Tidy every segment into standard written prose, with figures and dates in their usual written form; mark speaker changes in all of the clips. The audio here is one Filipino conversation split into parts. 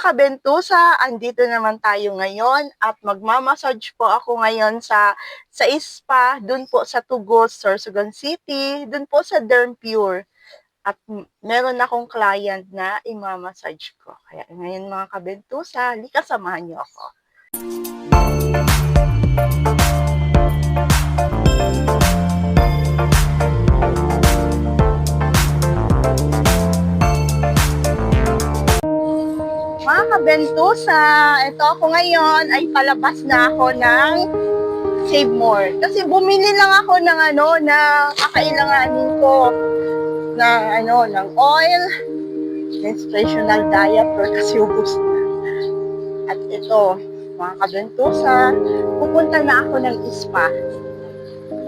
Speaker 1: kabentusa, andito naman tayo ngayon at magmamassage po ako ngayon sa spa, dun po sa Tugos, Sorsogon City, dun po sa Derm Pure. At meron akong client na imamassage ko. Kaya ngayon mga kabentusa, halika samahan niyo ako. Mga kabentusa, ito ako ngayon ay palabas na ako ng Save More. Kasi bumili lang ako ng na kakailanganin ko ng oil, menstruational diaper kasi ubos na. At ito, mga kabentusa, pupunta na ako ng spa.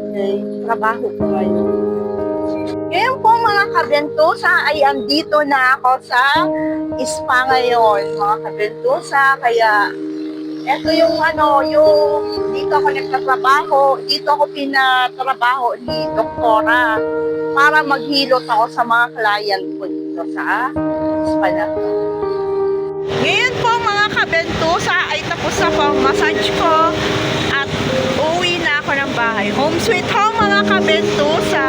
Speaker 1: Okay, trabaho ko ngayon. Ngayon po mga kabentusa ay andito na ako sa spa ngayon, mga kabentusa. Kaya ito yung dito ako nagtatrabaho, dito ako pinatrabaho ni Doktora para maghilot ako sa mga client ko dito sa spa na to. Ngayon po mga kabentusa ay tapos na po ang massage ko at uwi na ako ng bahay. Home sweet home mga kabentusa.